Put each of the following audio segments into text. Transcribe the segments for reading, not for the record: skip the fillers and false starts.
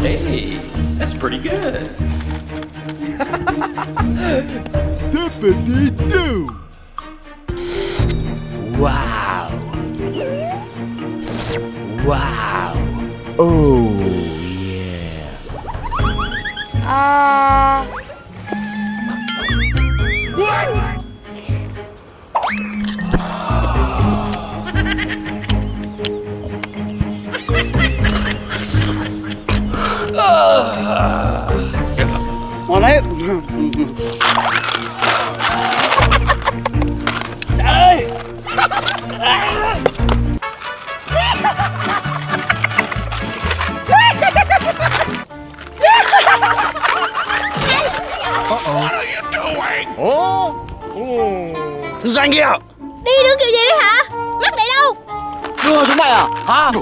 Hey, that's pretty good. Dippity-doo! Wow. Wow. Oh, yeah. Ngon đấy. Trời ơi. Doanh kìa. Đi đứng kiểu gì đấy hả? Mắc này đâu? Đưa chúng mày à? Hả?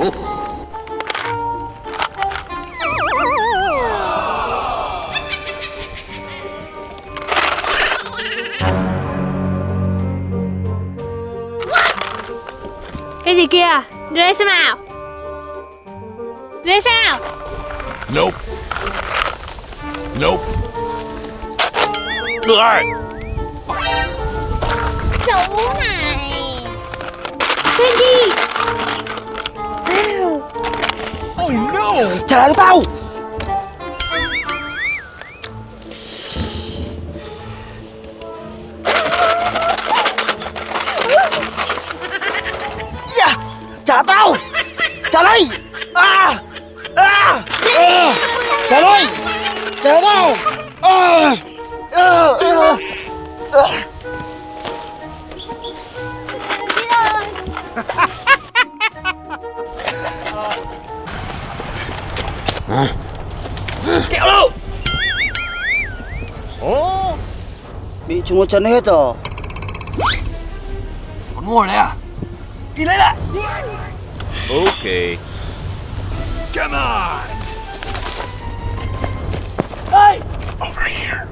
Cái gì kia? Đưa đây xem nào. Đưa đây xem nào. Nope. Nope. Được rồi. Chú này. Quên đi. Wow. Oh no! Trả lại cho tao. Yeah. Trả tao. Trả đây. Trả đây. Trả tao. Kẹo đâu? Ồ. Bị chúng nó chấn hết rồi. Còn ngồi đây à? Đi lấy lại. Okay. Come on! Đây. Over here.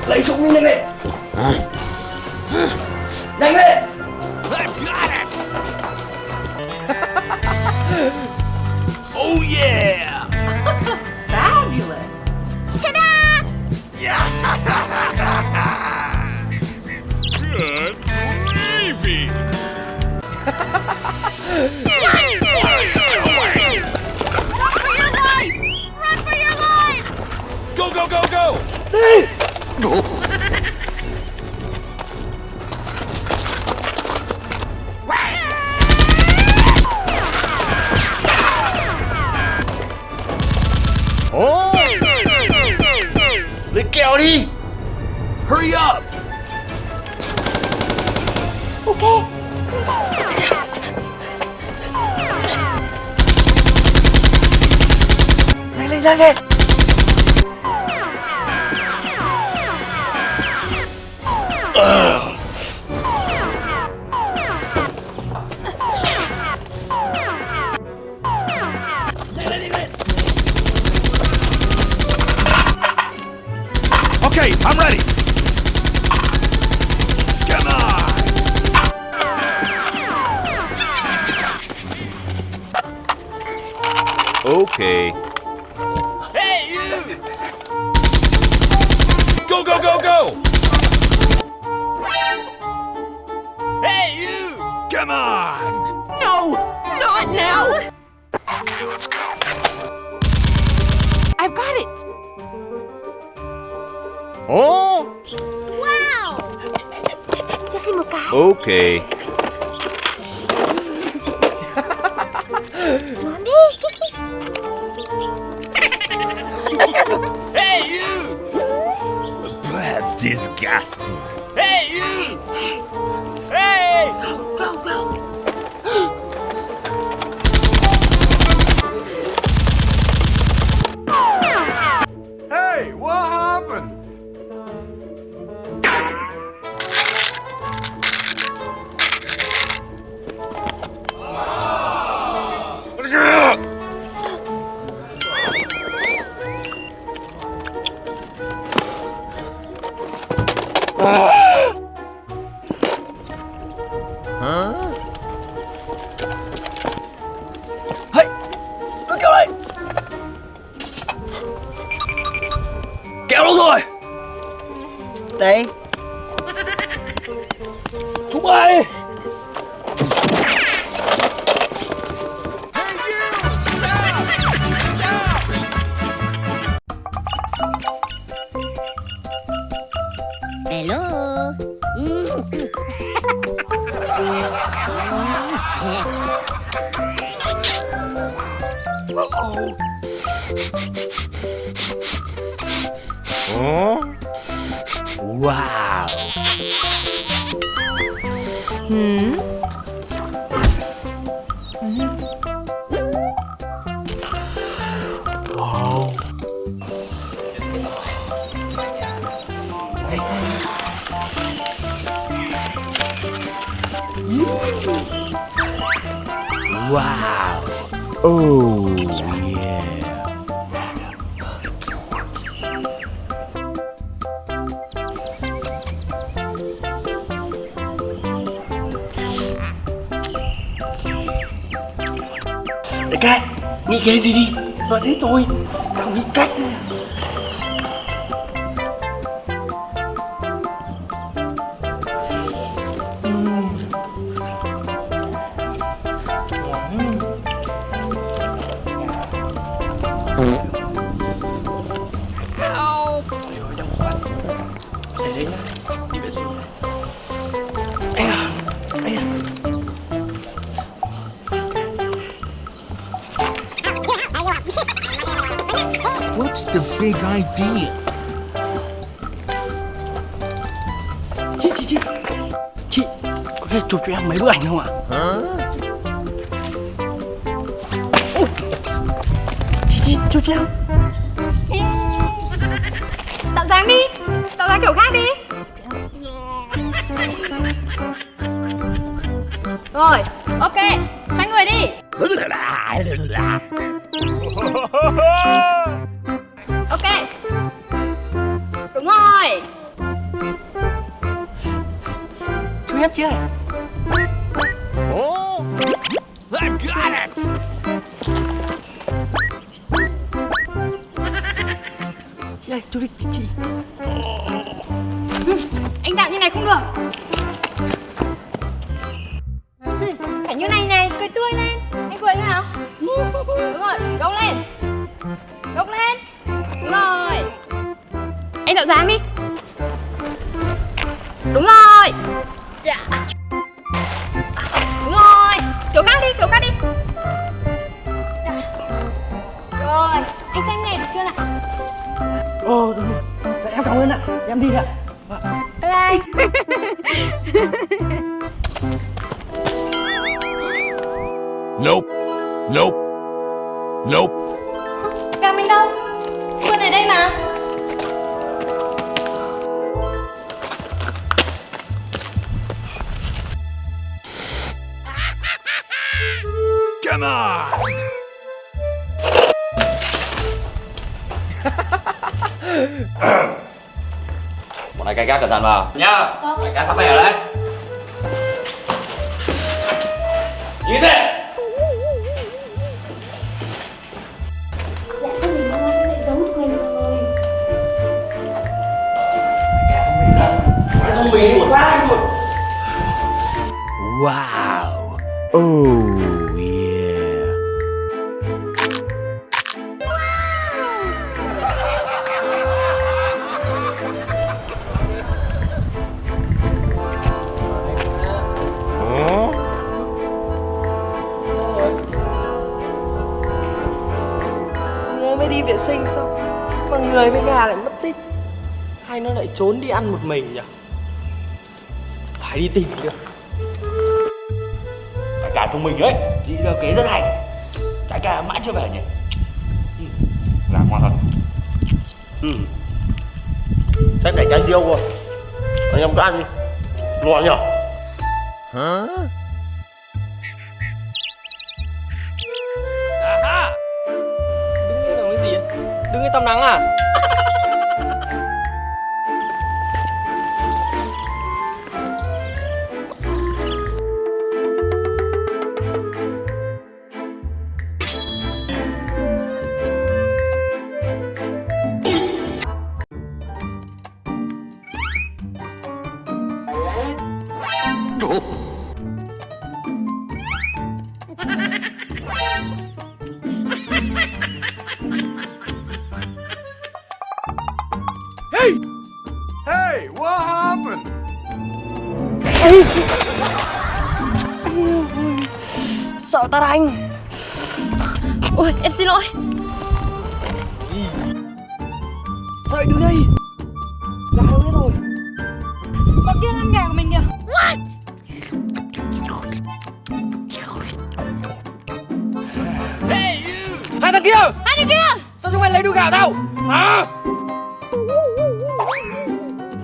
Lấy súng đi nhanh lên. Nhanh lên. I've got it! Oh yeah! Fabulous! Ta-da! Good gravy! Run for your life! Go, go, go, go! Đi. Ồ. Lấy kẹo đi. Hurry up. Ok. Nhanh lên, nhanh lên. Okay, I'm ready. Come on! Okay. Hey, you! Go, go, go, go! Hey, you! Come on! No! Not now! Okay, let's go. I've got it! Ồ. Wow. Cho xin một cái. Okay. Ngon đi. Hey, you! That's disgusting. Hey, you! Hey! Go, go. Hey, what happened? Chúng ơi! Hello. Wow. Wow. Oh, yeah. Đại ca, nghĩ cái gì đi. Đoạn hết rồi. Tao nghĩ cách. Để đấy nhá. Đi vệ sinh. Ê à, ê à. What's the big idea? Chị, có thể chụp cho em mấy bức ảnh không ạ? Chị, chụp cho em. Tạo dáng đi. Tạo dáng kiểu khác đi. Rồi, ok. Xoay người đi. Ok. Đúng rồi. Chú em chưa? Oh, I got it. Chị ơi, chú đi, chị. Anh tạo như này không được. Phải như này này, cười tươi lên. Anh cười thế nào? Đúng rồi, gồng lên. Gồng lên. Đúng rồi. Anh tạo dáng đi. Đúng rồi. Dạ. Đúng rồi. Kiểu khác đi, kiểu khác đi. Dạ. Rồi, anh xem này được chưa nào? Ồ, đúng rồi. Dạ, em cảm ơn ạ. Em đi ạ. Bye bye. Nope. Nope. Nope. Càng mình đâu? Vươn ở đây mà. Come on. Bọn này canh gác cẩn thận vào nhá. Đại ca sắp về rồi đấy. Nhìn thế. Dạ cái gì mà anh lại giấu người được rồi. Thông minh buồn quá luôn. Wow. Oh, yeah. Người mới đi vệ sinh xong mà người với gà lại mất tích. Hay nó lại trốn đi ăn một mình nhỉ? Phải đi tìm được. Đại ca thông minh đấy. Đi ra kế rất hay. Đại ca mãi chưa về nhỉ? Làm ngon thật. Chắc đại ca điêu rồi. Anh em cứ ăn đi. Ngon nhỉ? Huh? Đứng đây làm cái gì ấy? Đứng cái tắm nắng à? Hey, what happened? Sợ ta đánh. Ôi, em xin lỗi. Sao lại đứng đây? Gà đâu hết rồi? Bọn kia ăn gà của mình kìa. Hai thằng kia! Hai đứa kia. Sao chúng mày lấy đuôi gà của tao? Hả?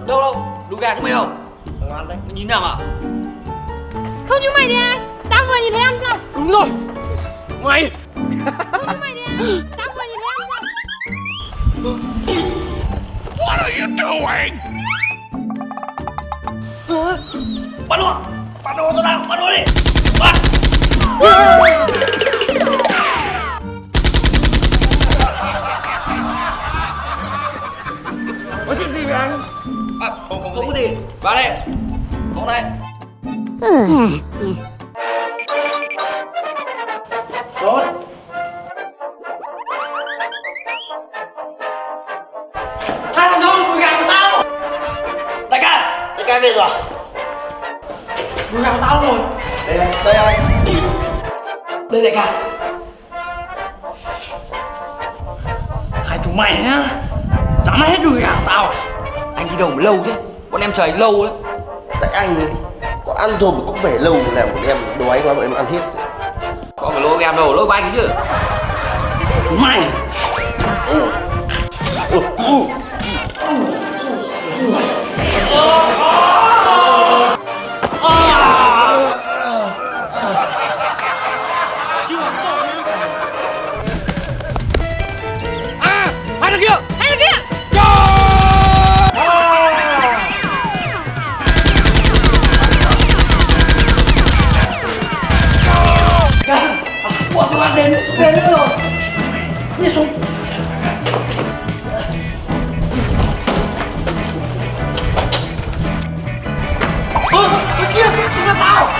Đâu đâu, đu gà chúng mày đâu? Không ăn đấy. Mày nhìn nào mà? Không chúng mày đi ai? Tao vừa nhìn thấy ăn sao? Đúng rồi. Mày. Không chúng mày đi ai? Tao vừa nhìn thấy ăn sao? What are you doing? Bắt luôn! Bắt luôn cho tao, bắt luôn đi! Bắt! Có chuyện gì vậy anh? À, không có gì, vào đây! Vào đây! Tốt. Hai thằng đâu? Đuôi gà của tao! Đại ca về rồi. Đuôi gà của tao đâu rồi? Đây anh. Đây đại ca. Hai chúng mày nhá. Dám hết đuôi gà của tao à? Anh đi đâu mà lâu thế? Bọn em chờ anh lâu đấy. Tại anh ấy có ăn thôi mà cũng phải lâu làm bọn em đói quá bọn em ăn hết. Có phải lỗi của em đâu, lỗi của anh ấy chứ. Chúng mày. Hai thằng kia! Hai đứa kia. Ủa sao ăn đến nữa rồi? Đi xuống. Cái kia, xuống là tao.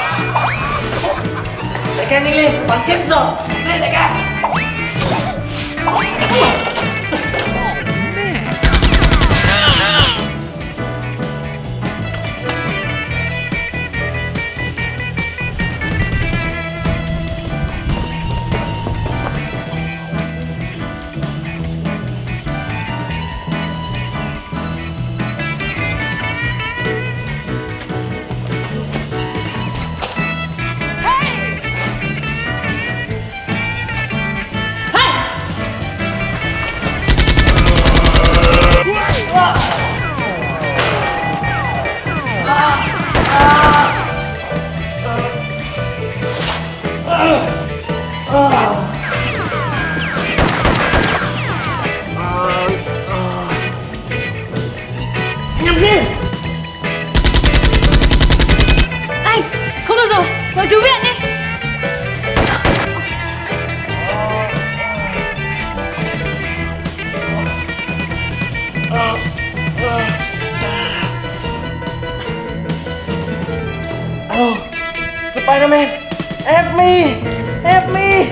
Đại ca nhanh lên, bắn chết rồi. Lên đại ca. Nhắm đi. Anh, không được rồi, gọi cứu viện đi. Alo, Spider-Man, help me, help me.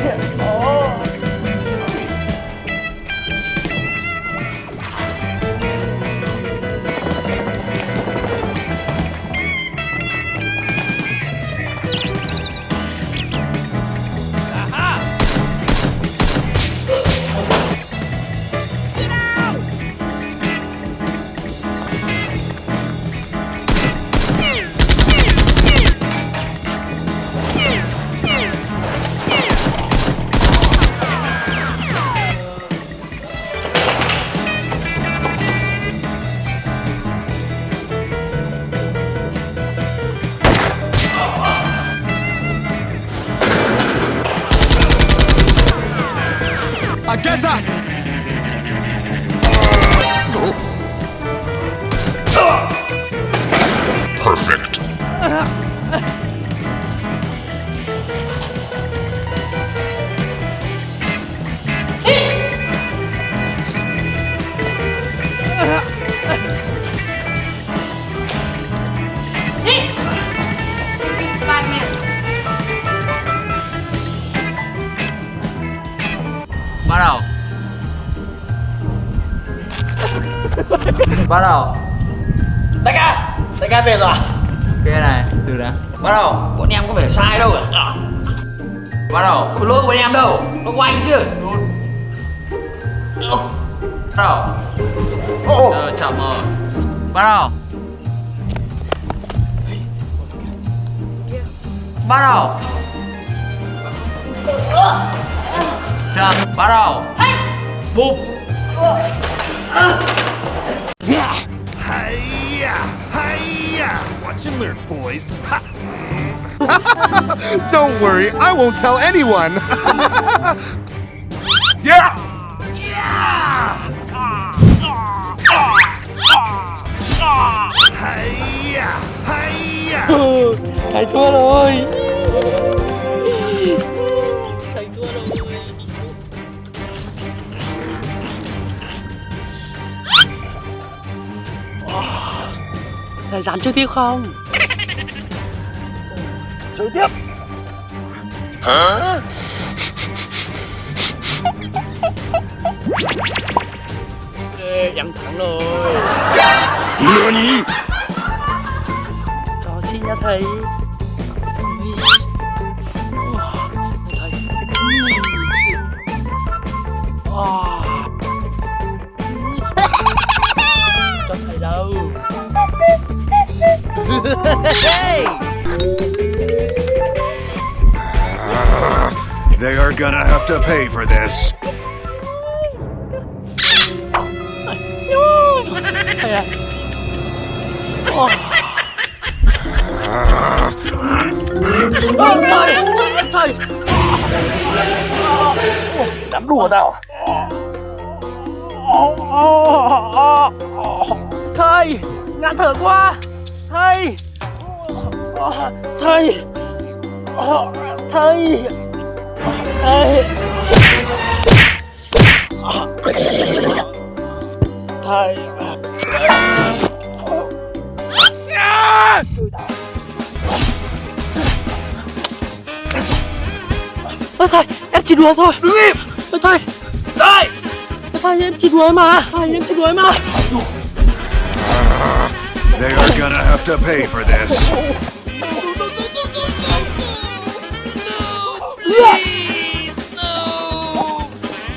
Get up! Perfect. Đi. Bắt đầu. Đại ca về rồi à? Cái này, từ đã. Bắt đầu, bọn em có phải sai đâu cả. Bắt đầu. Không phải lỗi của bọn em đâu, lỗi của anh chứ. Bắt đầu. Giờ chậm rồi. Bắt đầu. Bắt đầu. Chậm. Bắt đầu. Bụp. Hiya! Hiya! Watch and learn, boys. Ha. Don't worry, I won't tell anyone. Yeah! Hiya! Hiya! Thầy thua rồi. Thầy thua rồi. Thầy dám chơi tiếp không? Chơi tiếp. Hả? Em thắng rồi. Cho xin nha thầy. Thầy. Cho thầy đâu. They are gonna have to pay for this. Thầy à. Thầy. Dám đùa tao à? Thầy, ngạt thở quá. Thầy. Thầy. Thầy. Thầy. Thầy. Thầy, em chỉ đùa thôi. Đứng im. Thầy. Thầy. Thầy, em chỉ đùa mà. Thầy, em chỉ đùa mà. They are gonna have to pay for this. Please, no!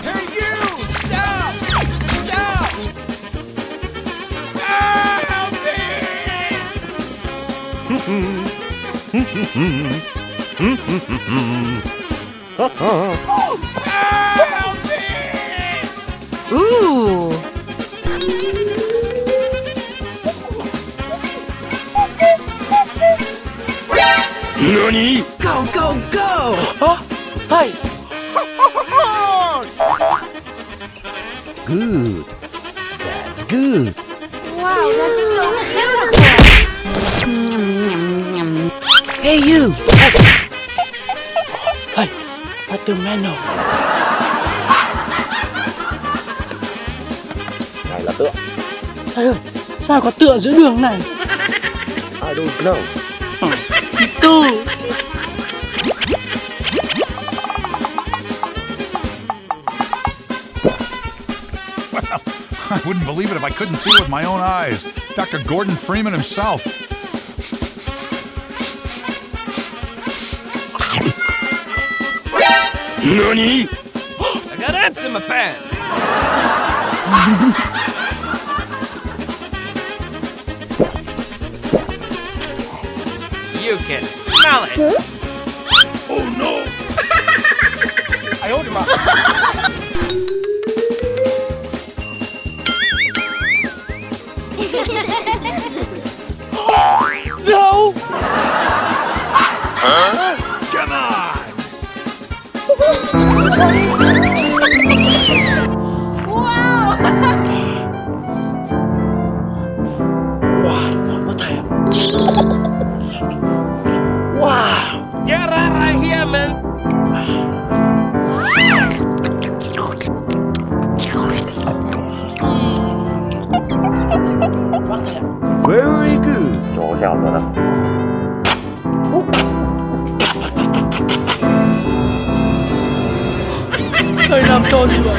Hey, you! Stop! Stop! Help me! Ooh! Nani? Go, go, go! Hả? Thầy. Good. That's good. Wow, that's so beautiful! Hey, you! Thầy, thật từng men rồi. Này là tượng. Thầy ơi, sao có tựa giữa đường này? I don't know. Tư. I wouldn't believe it if I couldn't see with my own eyes. Dr. Gordon Freeman himself. Nani? I got ants in my pants! You can smell it! Oh no! I owed him up! Đâu? Come on! Wow, ngon quá thầy ạ. Wow. Get out of here, man! Ngon thầy ạ. Very good. Cho xem rồi đó. Thầy làm trò gì vậy?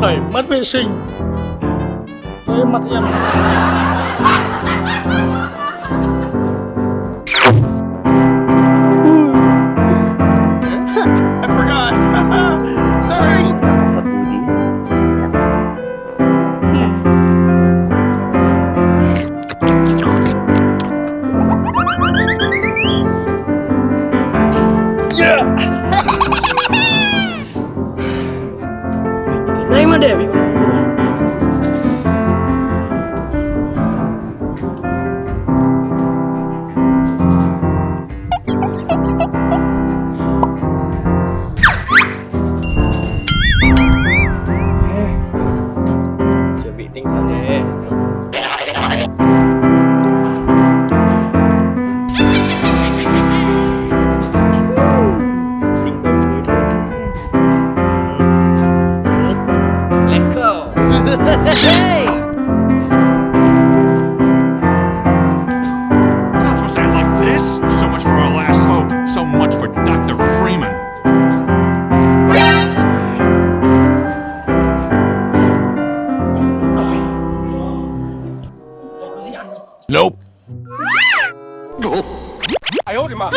Thầy mất vệ sinh. Thế mặt em. I forgot. Sorry. Thật vui tí. Này mà để bị con đùa. Chuẩn bị tinh thần thế. Tinh thần mới thôi. Let's go. It's not supposed to end like this. So much for our last hope. So much for Dr. Freeman. Nope. I owed him up.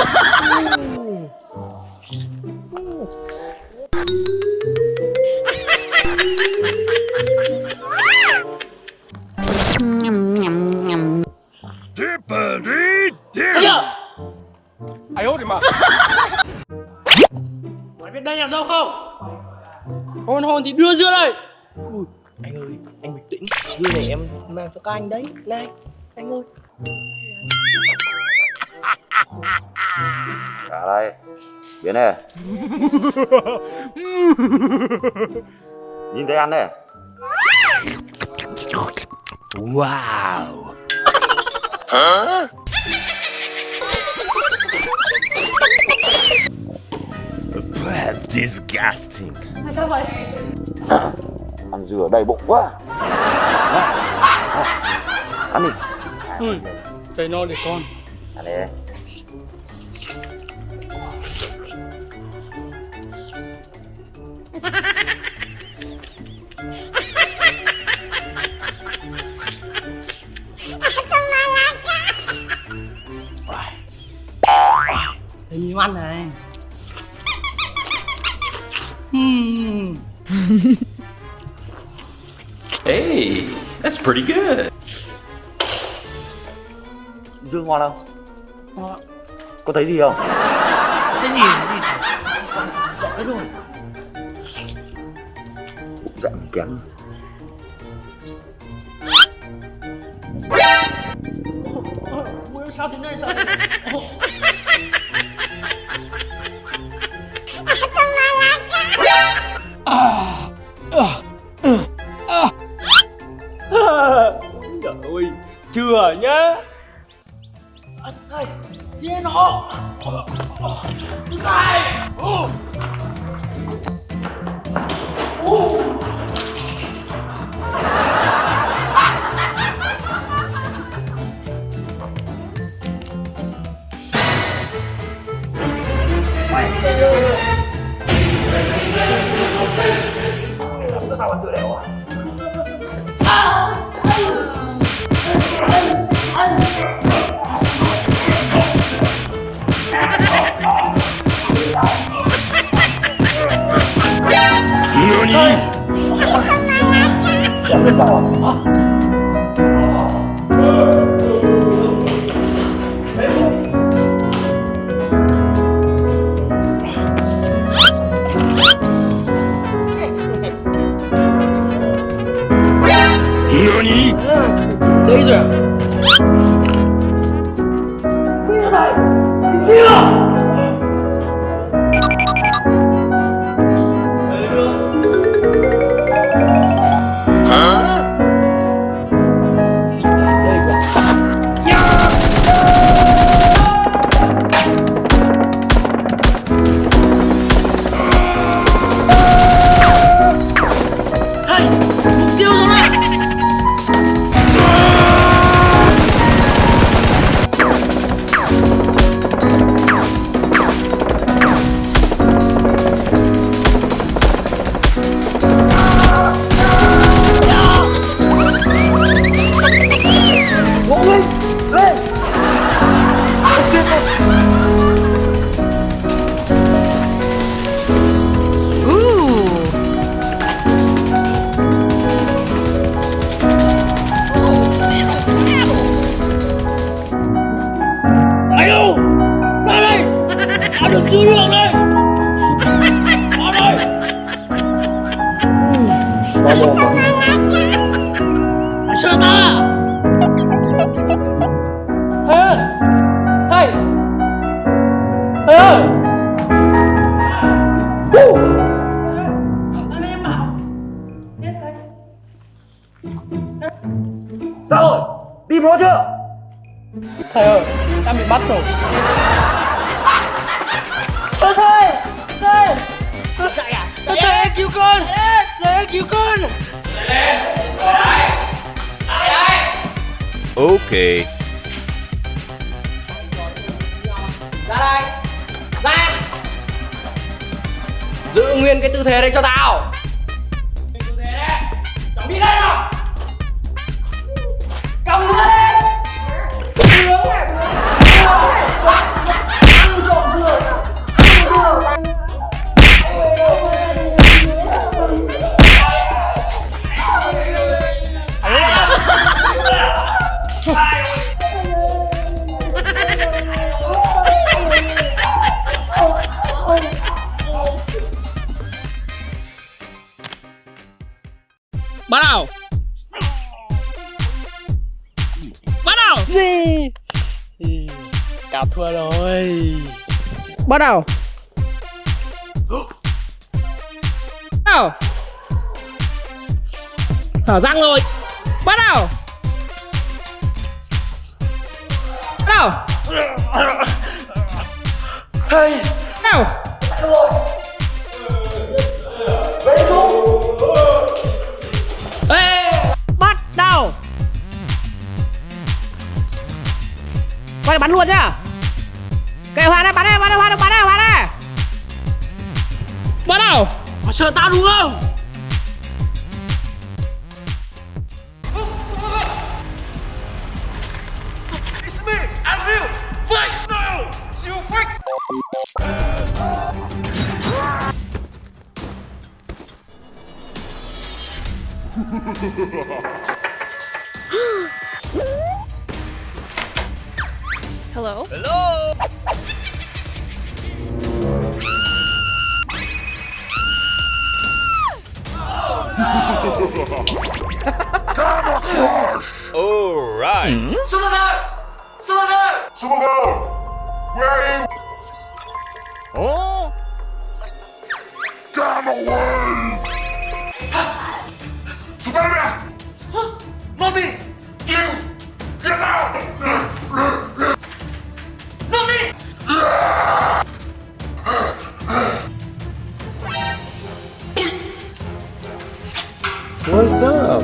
I owed him up. Mày biết đây là đâu không? Hôn thì đưa dưa đây. Ui, anh ơi, anh bình tĩnh. Dưa này em mang cho các anh đấy. Này, anh ơi. Cả đây. Biến này. Nhìn thấy ăn đây. Wow. Disgusting. Sao vậy? Ăn dừa đầy bụng quá. Ăn đi. Thầy no để con. Ăn đi. Thầy nhìn ăn này. Hey, that's pretty good. Dưa ngon không? Có thấy gì không? Cái gì? Giỏi rồi. Bụng dạ kém. Sao thế này sao? Trời ơi, chưa nhá. Thầy, chia nó. Thầy. Tao ăn dưa đều à? Đây rồi. Mày sợ ta à? Thầy ơi! Thầy! Thầy ơi! Anh em bảo. Sao rồi? Tìm nó chưa? Thầy ơi, em bị bắt rồi. Thầy cứu con! Thầy cứu con! Okay. Ra đây! Ra! Giữ nguyên cái tư thế đấy cho tao! Tư thế đấy! Chuẩn bị lên nào! Cầm ngựa lên! Hướng này! Ăn trộm rồi! Bắt đầu. Bắt đầu. Gì? Cả thua rồi. Bắt đầu. Bắt đầu. Thở răng rồi. Bắt đầu. Bắt đầu. Thầy! Bắt đầu. Ê, bắt đầu. Quay bắn luôn nhá. Kệ Hoàn đây, bắn đây, bắn đây, bắn đây, bắn đây, bắn đây. Bắt đầu. Mày sợ tao đúng không? It's me! Unreal! Fight! No! You fight! Hello? What's up?